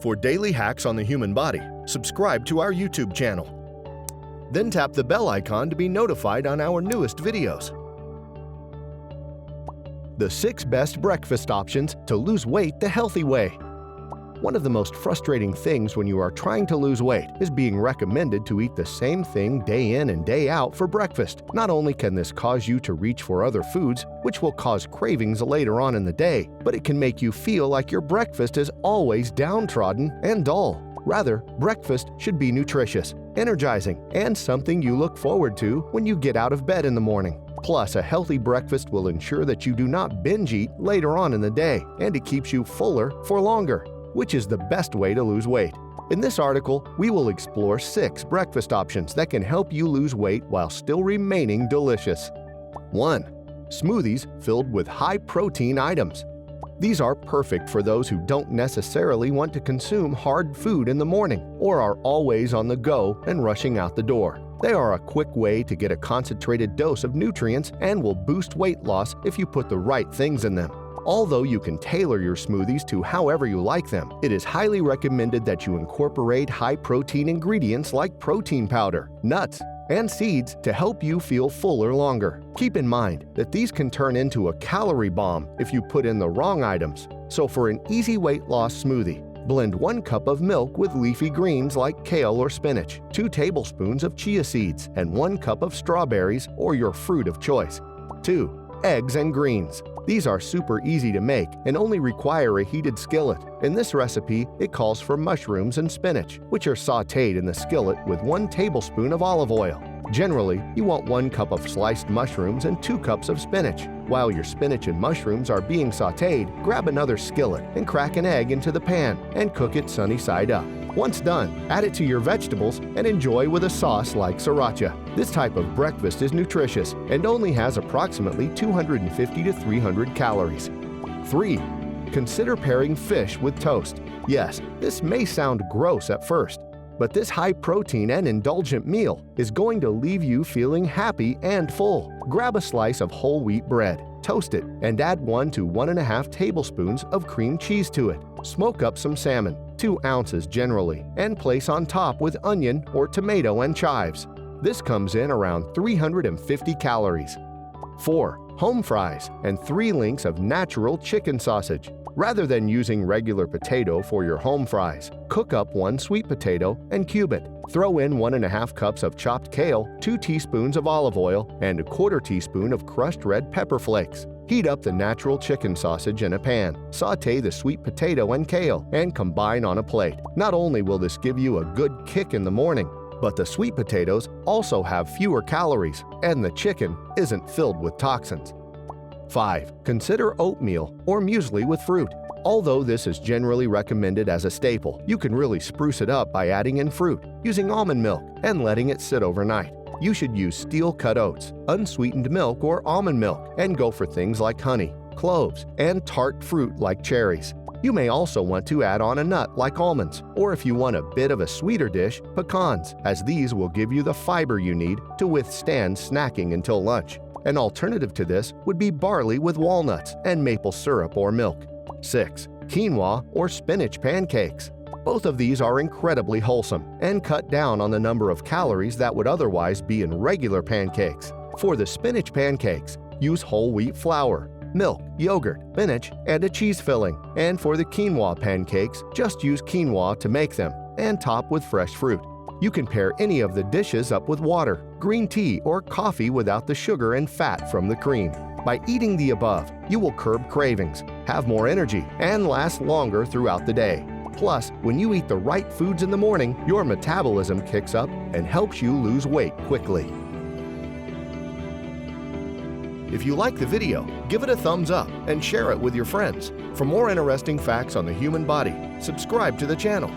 For daily hacks on the human body, subscribe to our YouTube channel. Then tap the bell icon to be notified on our newest videos. The 6 best breakfast options to lose weight the healthy way. One of the most frustrating things when you are trying to lose weight is being recommended to eat the same thing day in and day out for breakfast. Not only can this cause you to reach for other foods, which will cause cravings later on in the day, but it can make you feel like your breakfast is always downtrodden and dull. Rather, breakfast should be nutritious, energizing, and something you look forward to when you get out of bed in the morning. Plus, a healthy breakfast will ensure that you do not binge eat later on in the day, and it keeps you fuller for longer, which is the best way to lose weight. In this article, we will explore 6 breakfast options that can help you lose weight while still remaining delicious. 1. Smoothies filled with high-protein items. These are perfect for those who don't necessarily want to consume hard food in the morning or are always on the go and rushing out the door. They are a quick way to get a concentrated dose of nutrients and will boost weight loss if you put the right things in them. Although you can tailor your smoothies to however you like them, it is highly recommended that you incorporate high-protein ingredients like protein powder, nuts, and seeds to help you feel fuller longer. Keep in mind that these can turn into a calorie bomb if you put in the wrong items. So for an easy weight loss smoothie, blend 1 cup of milk with leafy greens like kale or spinach, 2 tablespoons of chia seeds, and 1 cup of strawberries or your fruit of choice. 2. Eggs and greens. These are super easy to make and only require a heated skillet. In this recipe, it calls for mushrooms and spinach, which are sautéed in the skillet with 1 tablespoon of olive oil. Generally, you want 1 cup of sliced mushrooms and 2 cups of spinach. While your spinach and mushrooms are being sautéed, grab another skillet and crack an egg into the pan and cook it sunny side up. Once done, add it to your vegetables and enjoy with a sauce like sriracha. This type of breakfast is nutritious and only has approximately 250 to 300 calories. 3. Consider pairing fish with toast. Yes, this may sound gross at first, but this high-protein and indulgent meal is going to leave you feeling happy and full. Grab a slice of whole wheat bread, toast it, and add 1 to 1.5 tablespoons of cream cheese to it. Smoke up some salmon, 2 ounces generally, and place on top with onion or tomato and chives. This comes in around 350 calories. 4. Homefries and 3 links of natural chicken sausage. Rather than using regular potato for your home fries, cook up 1 sweet potato and cube it. Throw in 1.5 cups of chopped kale, 2 teaspoons of olive oil, and a 1/4 teaspoon of crushed red pepper flakes. Heat up the natural chicken sausage in a pan. Sauté the sweet potato and kale and combine on a plate. Not only will this give you a good kick in the morning, but the sweet potatoes also have fewer calories and the chicken isn't filled with toxins. 5. Consider oatmeal or muesli with fruit. Although this is generally recommended as a staple, you can really spruce it up by adding in fruit, using almond milk, and letting it sit overnight. You should use steel-cut oats, unsweetened milk or almond milk, and go for things like honey, cloves, and tart fruit like cherries. You may also want to add on a nut like almonds, or if you want a bit of a sweeter dish, pecans, as these will give you the fiber you need to withstand snacking until lunch. An alternative to this would be barley with walnuts and maple syrup or milk. 6. Quinoa or spinach pancakes. Both of these are incredibly wholesome and cut down on the number of calories that would otherwise be in regular pancakes. For the spinach pancakes, use whole wheat flour, milk, yogurt, spinach, and a cheese filling. And for the quinoa pancakes, just use quinoa to make them and top with fresh fruit. You can pair any of the dishes up with water, green tea, or coffee without the sugar and fat from the cream. By eating the above, you will curb cravings, have more energy, and last longer throughout the day. Plus, when you eat the right foods in the morning, your metabolism kicks up and helps you lose weight quickly. If you like the video, give it a thumbs up and share it with your friends. For more interesting facts on the human body, subscribe to the channel.